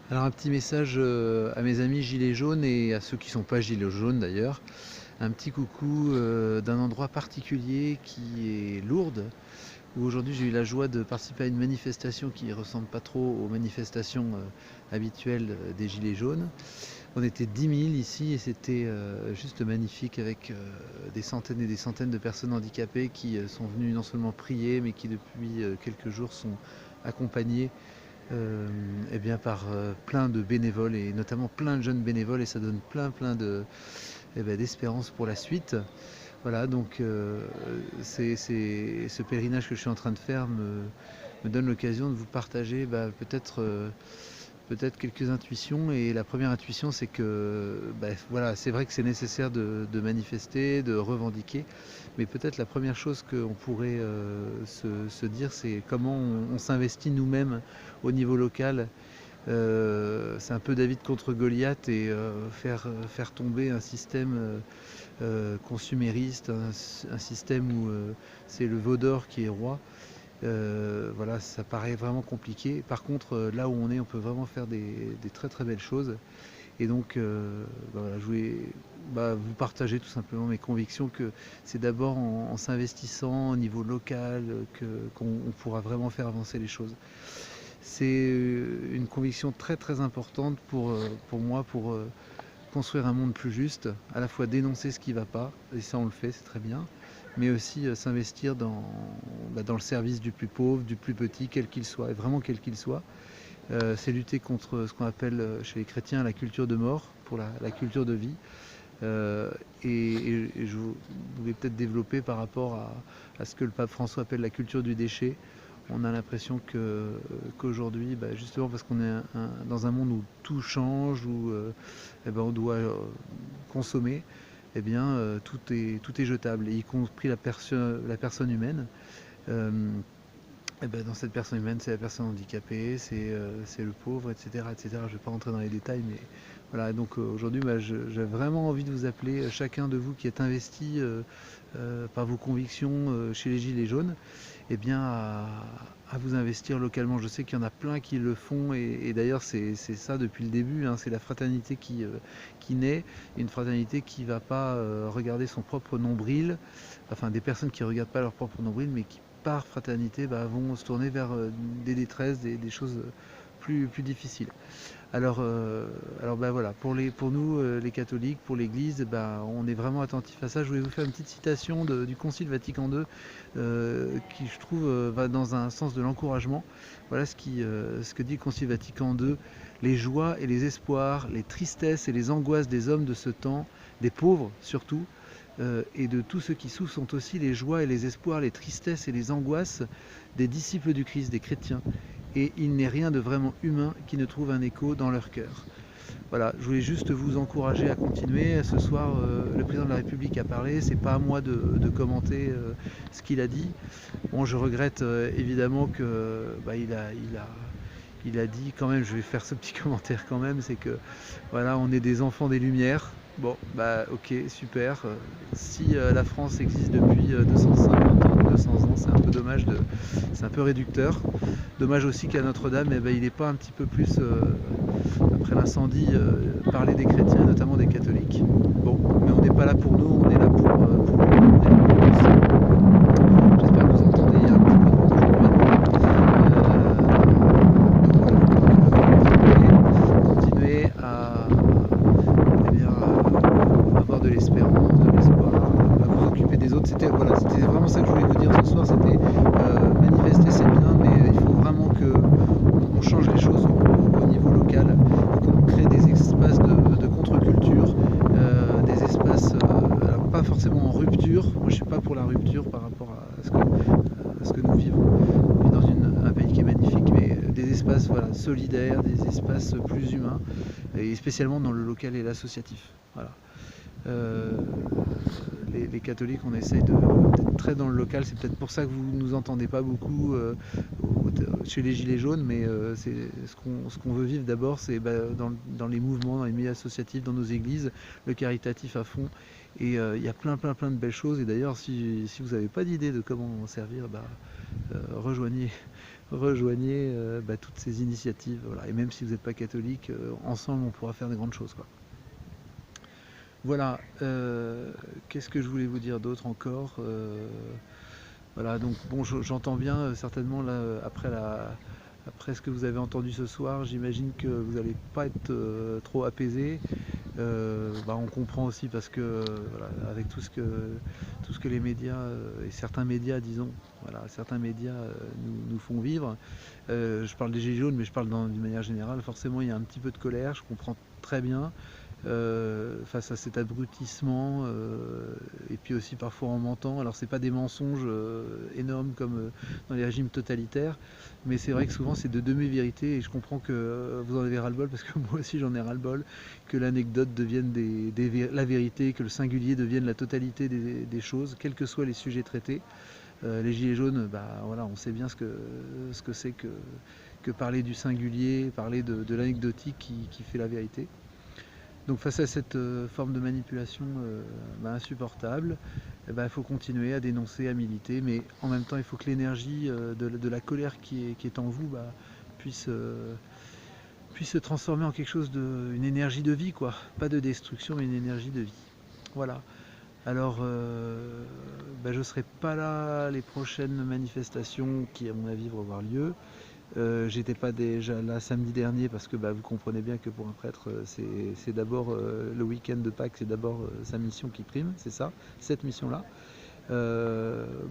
Alors un petit message à mes amis gilets jaunes et à ceux qui ne sont pas gilets jaunes d'ailleurs. Un petit coucou d'un endroit particulier qui est Lourdes, où aujourd'hui j'ai eu la joie de participer à une manifestation qui ne ressemble pas trop aux manifestations habituelles des gilets jaunes. On était 10 000 ici et c'était juste magnifique avec des centaines et des centaines de personnes handicapées qui sont venues non seulement prier mais qui depuis quelques jours sont accompagnées eh bien par plein de bénévoles et notamment plein de jeunes bénévoles et ça donne d'espérance pour la suite. Voilà, donc ce pèlerinage que je suis en train de faire me donne l'occasion de vous partager peut-être quelques intuitions. Et la première intuition, c'est que voilà, c'est vrai que c'est nécessaire de manifester, de revendiquer, mais peut-être la première chose qu'on pourrait se dire, c'est comment on s'investit nous-mêmes au niveau local. C'est un peu David contre Goliath et faire tomber un système consumériste, un système où c'est le veau d'or qui est roi. Voilà, ça paraît vraiment compliqué. Par contre, là où on est, on peut vraiment faire des très très belles choses. Et donc, voilà, je voulais vous partager tout simplement mes convictions que c'est d'abord en s'investissant au niveau local qu'on pourra vraiment faire avancer les choses. C'est une conviction très très importante pour moi, pour construire un monde plus juste, à la fois dénoncer ce qui ne va pas, et ça on le fait, c'est très bien, mais aussi s'investir dans le service du plus pauvre, du plus petit, quel qu'il soit, et vraiment quel qu'il soit. C'est lutter contre ce qu'on appelle chez les chrétiens la culture de mort, pour la culture de vie. Euh, et je voulais peut-être développer par rapport à ce que le pape François appelle la culture du déchet. On a l'impression qu'aujourd'hui, justement parce qu'on est dans un monde où tout change, où on doit consommer, tout est jetable, y compris la personne humaine. Euh, dans cette personne humaine, c'est la personne handicapée, c'est le pauvre, etc., etc. Je ne vais pas rentrer dans les détails, mais voilà. Donc aujourd'hui, j'ai vraiment envie de vous appeler, chacun de vous qui est investi par vos convictions chez les Gilets jaunes, eh bien, à vous investir localement. Je sais qu'il y en a plein qui le font, et d'ailleurs, c'est ça depuis le début. Hein, c'est la fraternité qui naît, une fraternité qui ne va pas regarder son propre nombril, enfin des personnes qui ne regardent pas leur propre nombril, mais qui par fraternité vont se tourner vers des détresses, des choses plus difficiles. Alors voilà, pour nous les catholiques, pour l'Église, on est vraiment attentif à ça. Je voulais vous faire une petite citation du Concile Vatican II qui, je trouve, va dans un sens de l'encouragement. Voilà ce que dit le Concile Vatican II. Les joies et les espoirs, les tristesses et les angoisses des hommes de ce temps, des pauvres surtout, et de tous ceux qui souffrent sont aussi les joies et les espoirs, les tristesses et les angoisses des disciples du Christ, des chrétiens. Et il n'est rien de vraiment humain qui ne trouve un écho dans leur cœur. Voilà, je voulais juste vous encourager à continuer. Ce soir, le président de la République a parlé. C'est pas à moi de commenter ce qu'il a dit. Bon, je regrette évidemment que il a dit quand même. Je vais faire ce petit commentaire quand même, c'est que voilà, on est des enfants des Lumières. Bon, ok, super. Si la France existe depuis 250 ans, 200 ans, c'est un peu dommage, c'est un peu réducteur. Dommage aussi qu'à Notre-Dame, il n'est pas un petit peu plus, après l'incendie, parler des chrétiens, notamment des catholiques. Bon, mais on n'est pas là pour nous, on est là pour lui. J'espère que vous entendez, il y a un petit peu de vent aujourd'hui. Continuer à, avoir de l'espérance, de l'espoir, à vous occuper des autres. C'était vraiment ça que je voulais vous dire ce soir. C'était manifester, c'est bien, mais il faut vraiment qu'on change les choses au niveau local, qu'on crée des espaces de contre-culture, des espaces, alors pas forcément en rupture. Moi, je suis pas pour la rupture par rapport à ce que nous vivons. On vit dans un pays qui est magnifique, mais des espaces solidaires, des espaces plus humains, et spécialement dans le local et l'associatif. Voilà. Euh, les catholiques, on essaye d'être très dans le local. C'est peut-être pour ça que vous ne nous entendez pas beaucoup chez les Gilets jaunes, mais c'est ce qu'on veut vivre d'abord, c'est dans les mouvements, dans les milieux associatifs, dans nos églises, le caritatif à fond. Et il y a plein de belles choses. Et d'ailleurs, si vous n'avez pas d'idée de comment en servir, rejoignez rejoignez toutes ces initiatives. Voilà. Et même si vous n'êtes pas catholique, ensemble on pourra faire de grandes choses, quoi. Voilà, qu'est-ce que je voulais vous dire d'autre encore? Voilà, donc bon, j'entends bien certainement là, après ce que vous avez entendu ce soir, j'imagine que vous n'allez pas être trop apaisé. On comprend aussi parce que voilà, avec tout ce que les médias et certains médias, disons, voilà, certains médias nous font vivre. Je parle des Gilets jaunes, mais je parle d'une manière générale. Forcément, il y a un petit peu de colère, je comprends très bien. Face à cet abrutissement, et puis aussi parfois en mentant. Alors c'est pas des mensonges énormes comme dans les régimes totalitaires, mais c'est vrai que souvent c'est de demi-vérités et je comprends que vous en avez ras-le-bol parce que moi aussi j'en ai ras-le-bol, que l'anecdote devienne la vérité, que le singulier devienne la totalité des choses, quels que soient les sujets traités. Les gilets jaunes, voilà, on sait bien ce que c'est que parler du singulier, parler de l'anecdotique qui fait la vérité. Donc face à cette forme de manipulation insupportable, il faut continuer à dénoncer, à militer, mais en même temps il faut que l'énergie de la colère qui est en vous puisse, puisse se transformer en quelque chose une énergie de vie, quoi. Pas de destruction mais une énergie de vie. Voilà. Alors je ne serai pas là les prochaines manifestations qui à mon avis vont avoir lieu. J'étais pas déjà là samedi dernier parce que vous comprenez bien que pour un prêtre, c'est d'abord le week-end de Pâques, c'est d'abord sa mission qui prime, c'est ça, cette mission-là.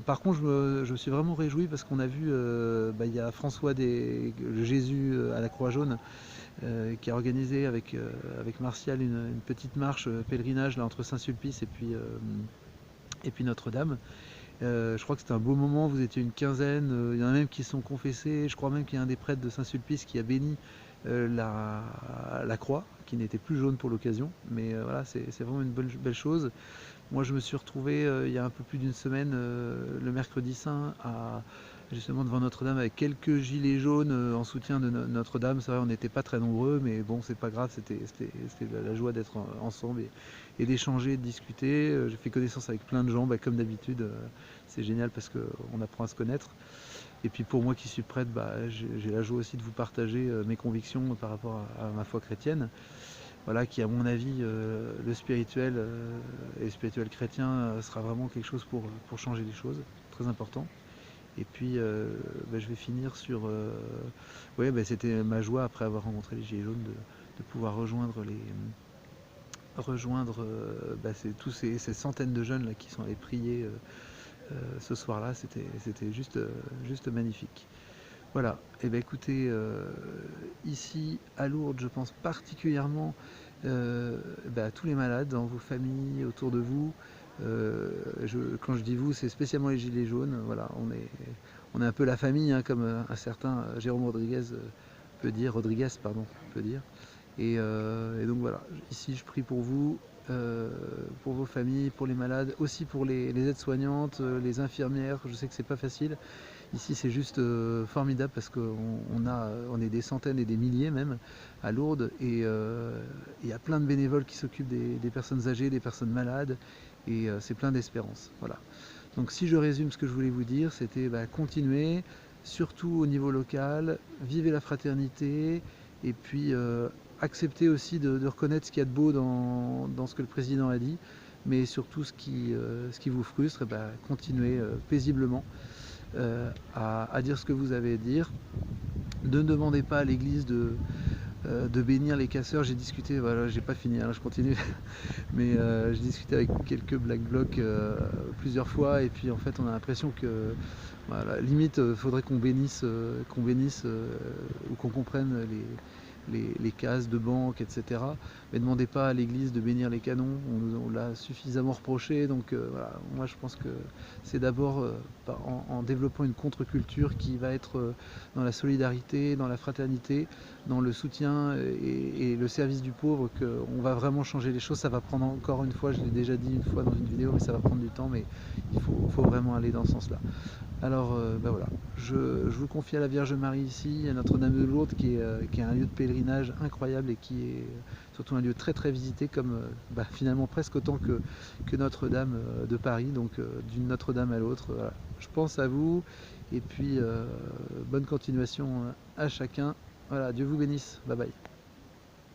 Par contre, je me suis vraiment réjoui parce qu'on a vu, il y a François le Jésus à la Croix-Jaune qui a organisé avec Martial une petite marche pèlerinage là, entre Saint-Sulpice et puis Notre-Dame. Je crois que c'était un beau moment, vous étiez une quinzaine, il y en a même qui se sont confessés, je crois même qu'il y a un des prêtres de Saint-Sulpice qui a béni la croix, qui n'était plus jaune pour l'occasion, mais voilà, c'est vraiment une belle chose. Moi je me suis retrouvé il y a un peu plus d'une semaine, le mercredi saint, justement devant Notre-Dame avec quelques gilets jaunes en soutien de Notre-Dame. C'est vrai, on n'était pas très nombreux, mais bon, c'est pas grave, c'était la joie d'être ensemble et d'échanger, de discuter. J'ai fait connaissance avec plein de gens, comme d'habitude. C'est génial parce qu'on apprend à se connaître. Et puis pour moi qui suis prêtre, j'ai la joie aussi de vous partager mes convictions par rapport à ma foi chrétienne. Voilà, qui à mon avis, le spirituel et le spirituel chrétien sera vraiment quelque chose pour changer les choses, très important. Et puis je vais finir sur... c'était ma joie après avoir rencontré les Gilets jaunes de pouvoir rejoindre tous ces centaines de jeunes là, qui sont allés prier ce soir-là. C'était juste magnifique. Voilà, et écoutez, ici à Lourdes, je pense particulièrement à tous les malades dans vos familles, autour de vous. Quand je dis vous, c'est spécialement les Gilets jaunes. Voilà, on est un peu la famille, hein, comme un certain Jérôme Rodriguez peut dire, peut dire. Et donc voilà, ici je prie pour vos familles, pour les malades, aussi pour les aides-soignantes, les infirmières. Je sais que c'est pas facile. Ici c'est juste formidable parce on est des centaines et des milliers même à Lourdes et il y a plein de bénévoles qui s'occupent des personnes âgées, des personnes malades et c'est plein d'espérance. Voilà. Donc si je résume ce que je voulais vous dire, c'était continuer, surtout au niveau local, vivez la fraternité et puis accepter aussi de reconnaître ce qu'il y a de beau dans ce que le président a dit, mais surtout ce qui vous frustre, continuez paisiblement à dire ce que vous avez à dire. Ne demandez pas à l'église de bénir les casseurs. J'ai discuté, voilà, j'ai pas fini, hein, je continue, mais j'ai discuté avec quelques Black Blocs plusieurs fois, et puis en fait on a l'impression que voilà, limite faudrait qu'on bénisse ou qu'on comprenne les cases de banque, etc. Mais ne demandez pas à l'église de bénir les canons, on l'a suffisamment reproché, donc voilà, moi je pense que c'est d'abord en développant une contre-culture qui va être dans la solidarité, dans la fraternité, dans le soutien et le service du pauvre qu'on va vraiment changer les choses. Ça va prendre encore une fois, je l'ai déjà dit une fois dans une vidéo, mais ça va prendre du temps, mais il faut vraiment aller dans ce sens-là. Alors voilà, je vous confie à la Vierge Marie ici, à Notre-Dame de Lourdes qui est un lieu de pèlerinage incroyable et qui est surtout un lieu très très visité comme finalement presque autant que Notre-Dame de Paris, donc d'une Notre-Dame à l'autre. Voilà. Je pense à vous Et puis bonne continuation à chacun. Voilà, Dieu vous bénisse. Bye bye.